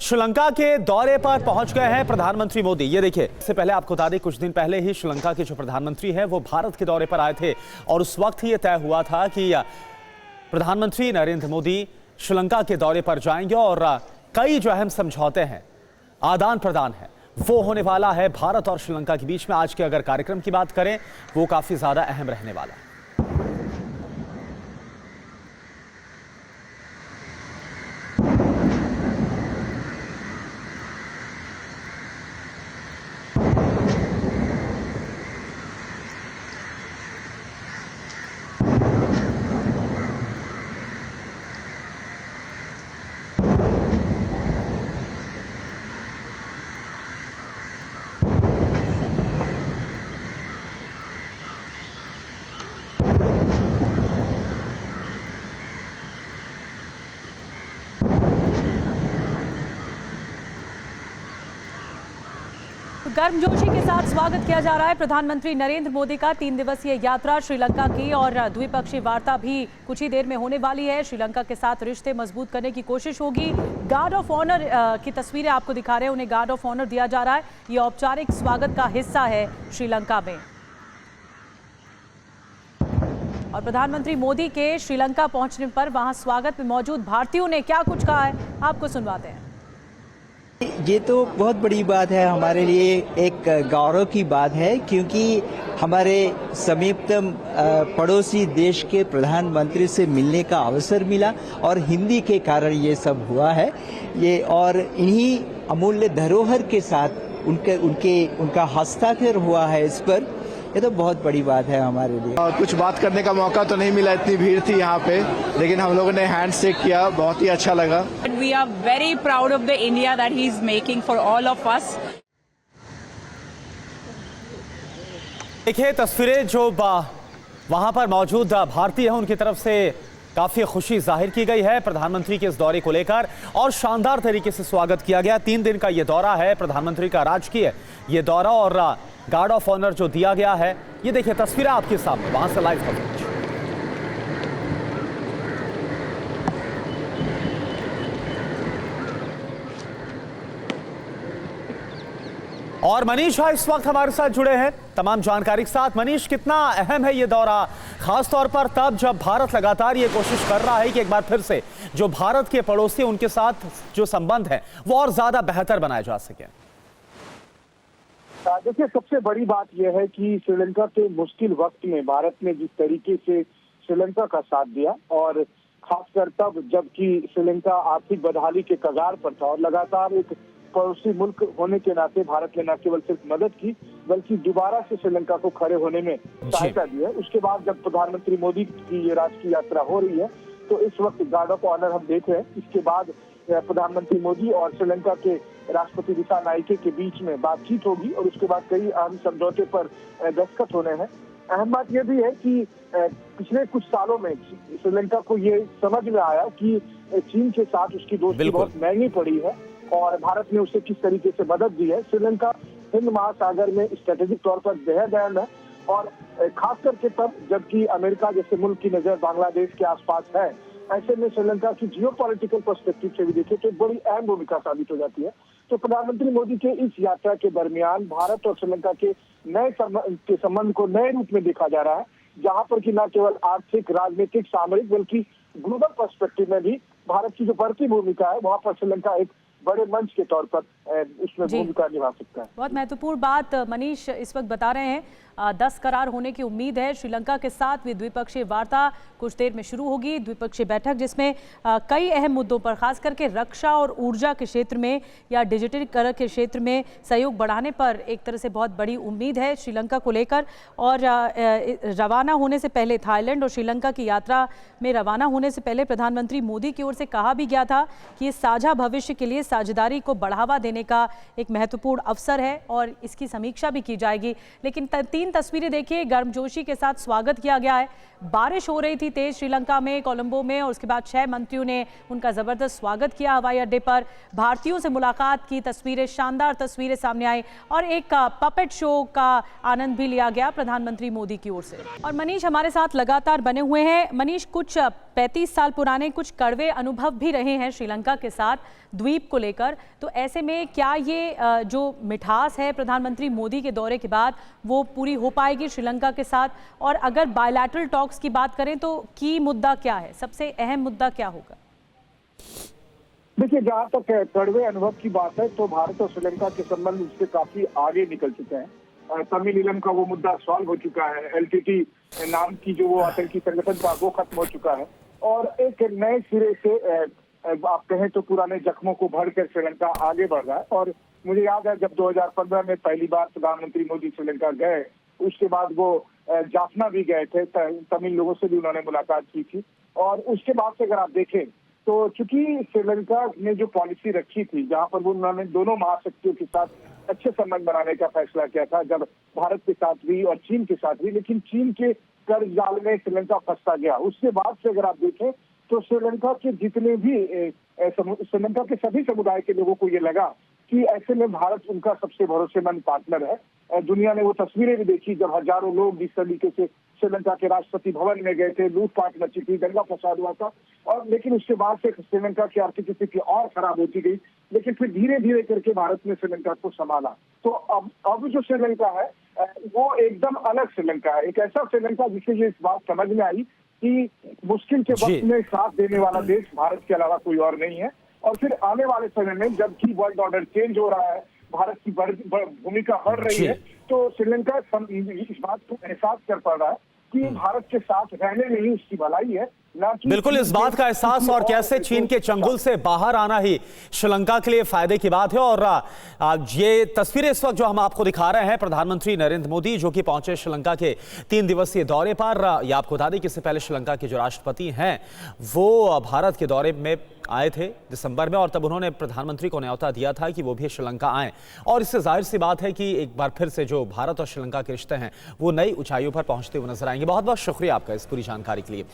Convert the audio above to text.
श्रीलंका के दौरे पर पहुंच गए हैं प्रधानमंत्री मोदी। ये देखिए, इससे पहले आपको बता दें, कुछ दिन पहले ही श्रीलंका के जो प्रधानमंत्री हैं वो भारत के दौरे पर आए थे और उस वक्त ही ये तय हुआ था कि प्रधानमंत्री नरेंद्र मोदी श्रीलंका के दौरे पर जाएंगे और कई जो अहम समझौते हैं, आदान प्रदान है, वो होने वाला है भारत और श्रीलंका के बीच में। आज के अगर कार्यक्रम की बात करें, वो काफी ज्यादा अहम रहने वाला है। गर्मजोशी के साथ स्वागत किया जा रहा है प्रधानमंत्री नरेंद्र मोदी का 3 दिवसीय यात्रा श्रीलंका की, और द्विपक्षीय वार्ता भी कुछ ही देर में होने वाली है। श्रीलंका के साथ रिश्ते मजबूत करने की कोशिश होगी। गार्ड ऑफ ऑनर की तस्वीरें आपको दिखा रहे हैं, उन्हें गार्ड ऑफ ऑनर दिया जा रहा है। ये औपचारिक स्वागत का हिस्सा है श्रीलंका में। और प्रधानमंत्री मोदी के श्रीलंका पहुंचने पर वहां स्वागत में मौजूद भारतीयों ने क्या कुछ कहा है, आपको सुनवाते हैं। ये तो बहुत बड़ी बात है हमारे लिए, एक गौरव की बात है, क्योंकि हमारे समीपतम पड़ोसी देश के प्रधानमंत्री से मिलने का अवसर मिला और हिंदी के कारण ये सब हुआ है। ये और इन्हीं अमूल्य धरोहर के साथ उनका हस्ताक्षर हुआ है इस पर। ये तो बहुत बड़ी बात है हमारे लिए। कुछ बात करने का मौका तो नहीं मिला, इतनी भीड़ थी यहाँ पे, लेकिन हम लोगों ने हैंड शेक किया, बहुत ही अच्छा लगा। We are very proud of the India that he is making for all of us. देखिए तस्वीरें जो वहां पर मौजूद भारतीय हैं, उनकी तरफ से काफी खुशी जाहिर की गई है प्रधानमंत्री के इस दौरे को लेकर और शानदार तरीके से स्वागत किया गया। 3 दिन का ये दौरा है प्रधानमंत्री का, राजकीय ये दौरा, और गार्ड ऑफ ऑनर जो दिया गया है, ये देखिए तस्वीरें आपके सामने, वहां से लाइव कवरेज। और मनीष भाई इस वक्त हमारे साथ जुड़े हैं तमाम जानकारी के साथ। मनीष, कितना अहम है ये दौरा, खास तौर पर तब जब भारत लगातार ये कोशिश कर रहा है कि एक बार फिर से जो भारत के पड़ोसी उनके साथ जो संबंध है वो और ज्यादा बेहतर बनाए जा सके। देखिए, सबसे बड़ी बात यह है कि श्रीलंका के मुश्किल वक्त में भारत ने जिस तरीके से श्रीलंका का साथ दिया, और खासकर तब जबकि श्रीलंका आर्थिक बदहाली के कगार पर था, और लगातार एक पड़ोसी मुल्क होने के नाते भारत ने न केवल सिर्फ मदद की बल्कि दोबारा से श्रीलंका को खड़े होने में सहायता दी है। उसके बाद जब प्रधानमंत्री मोदी की ये राजकीय यात्रा हो रही है, तो इस वक्त गार्ड ऑफ ऑनर हम देख रहे हैं। इसके बाद प्रधानमंत्री मोदी और श्रीलंका के राष्ट्रपति दिसानायके के बीच में बातचीत होगी और उसके बाद कई अहम समझौते पर दस्तखत होने हैं। अहम बात यह भी है कि पिछले कुछ सालों में श्रीलंका को ये समझ में आया कि चीन के साथ उसकी दोस्ती बहुत महंगी पड़ी है और भारत ने उसे किस तरीके से मदद दी है। श्रीलंका हिंद महासागर में स्ट्रेटेजिक तौर पर बेहद अहम है, और खास करके तब जबकि अमेरिका जैसे मुल्क की नजर बांग्लादेश के आसपास है। ऐसे में श्रीलंका की जियोपॉलिटिकल पर्सपेक्टिव से भी देखें तो बड़ी अहम भूमिका साबित हो जाती है। तो प्रधानमंत्री मोदी के इस यात्रा के दरमियान भारत और श्रीलंका के नए संबंध को नए रूप में देखा जा रहा है, जहां पर कि न केवल आर्थिक, राजनीतिक, सामरिक बल्कि ग्लोबल पर्सपेक्टिव में भी भारत की जो बढ़ती भूमिका है, वहां पर श्रीलंका एक बड़े मंच के तौर पर उसमें भूमिका निभा सकता है। बहुत महत्वपूर्ण बात मनीष इस वक्त बता रहे हैं। 10 करार होने की उम्मीद है श्रीलंका के साथ। भी द्विपक्षीय वार्ता कुछ देर में शुरू होगी, द्विपक्षीय बैठक जिसमें कई अहम मुद्दों पर, खास करके रक्षा और ऊर्जा के क्षेत्र में या डिजिटलीकरण के क्षेत्र में सहयोग बढ़ाने पर एक तरह से बहुत बड़ी उम्मीद है श्रीलंका को लेकर। और रवाना होने से पहले, थाईलैंड और श्रीलंका की यात्रा में रवाना होने से पहले प्रधानमंत्री मोदी की ओर से कहा भी गया था कि ये साझा भविष्य के लिए साझेदारी को बढ़ावा देने का एक महत्वपूर्ण अवसर है और इसकी समीक्षा भी की जाएगी। लेकिन 3 बेहतरीन तस्वीरें देखिए, गर्मजोशी के साथ स्वागत किया गया है। बारिश हो रही थी तेज श्रीलंका में, कोलंबो में, और उसके बाद 6 मंत्रियों ने उनका जबरदस्त स्वागत किया हवाई अड्डे पर। भारतीयों से मुलाकात की तस्वीरें, शानदार तस्वीरें सामने आई और एक पपेट शो का आनंद भी लिया गया प्रधानमंत्री मोदी की ओर से। और मनीष हमारे साथ लगातार बने हुए हैं। मनीष, कुछ 35 साल पुराने कुछ कड़वे अनुभव भी रहे हैं श्रीलंका के साथ द्वीप को लेकर, तो ऐसे में क्या ये जो मिठास है प्रधानमंत्री मोदी के दौरे के बाद वो पूरी हो पाएगी श्रीलंका के साथ? और अगर बायलैटरल टॉक्स की बात करें तो की मुद्दा क्या है, सबसे अहम मुद्दा क्या होगा? देखिए, जहाँ तक कड़वे अनुभव की बात है तो भारत और श्रीलंका के संबंध इससे काफी आगे निकल चुके हैं। तमिलियम का वो मुद्दा सॉल्व हो चुका है, एलटीटी नाम की जो वो आतंकी संगठन था वो खत्म हो चुका है, और एक नए सिरे से आप कहें तो पुराने जख्मों को भरकर श्रीलंका आगे बढ़ रहा है। और मुझे याद है जब 2015 में पहली बार प्रधानमंत्री मोदी श्रीलंका गए, उसके बाद वो जाफना भी गए थे, तमिल लोगों से भी उन्होंने मुलाकात की थी। और उसके बाद से अगर आप देखें तो चूंकि श्रीलंका ने जो पॉलिसी रखी थी, जहां पर वो उन्होंने दोनों महाशक्तियों के साथ अच्छे संबंध बनाने का फैसला किया था, जब भारत के साथ भी और चीन के साथ भी, लेकिन चीन के कर्ज जाल में श्रीलंका फंसता गया। उसके बाद से अगर आप देखें तो श्रीलंका के जितने भी श्रीलंका के सभी समुदाय के लोगों को ये लगा कि ऐसे में भारत उनका सबसे भरोसेमंद पार्टनर है। दुनिया ने वो तस्वीरें भी देखी जब हजारों लोग जिस तरीके से श्रीलंका के राष्ट्रपति भवन में गए थे, लूटपाट मची थी, दंगा फसाद हुआ था, और लेकिन उसके बाद से श्रीलंका की आर्थिक स्थिति और खराब होती गई, लेकिन फिर धीरे धीरे करके भारत ने श्रीलंका को संभाला। तो अब जो श्रीलंका है वो एकदम अलग श्रीलंका है, एक ऐसा श्रीलंका जिसे ये इस बात समझ में आई कि मुश्किल के वक्त में साथ देने वाला देश भारत के अलावा कोई और नहीं है। और फिर आने वाले समय में जबकि वर्ल्ड ऑर्डर चेंज हो रहा है, भारत की भूमिका बढ़ रही है, तो श्रीलंका इस बात को एहसास कर पा रहा है कि भारत के साथ रहने में ही उसकी भलाई है, ना कि बिल्कुल इस बात का एहसास, और कैसे चीन के चंगुल से बाहर आना ही श्रीलंका के लिए फायदे की बात है। और ये तस्वीरें इस वक्त जो हम आपको दिखा रहे हैं, प्रधानमंत्री नरेंद्र मोदी जो कि पहुंचे श्रीलंका के 3 दिवसीय दौरे पर। ये आपको बता दें कि इससे पहले श्रीलंका के जो राष्ट्रपति हैं वो भारत के दौरे में आए थे दिसंबर में, और तब उन्होंने प्रधानमंत्री को न्योता दिया था कि वो भी श्रीलंका आए। और इससे जाहिर सी बात है कि एक बार फिर से जो भारत और श्रीलंका के रिश्ते हैं वो नई ऊंचाइयों पर पहुंचते हुए नजर आएंगे। बहुत बहुत शुक्रिया आपका इस पूरी जानकारी के लिए।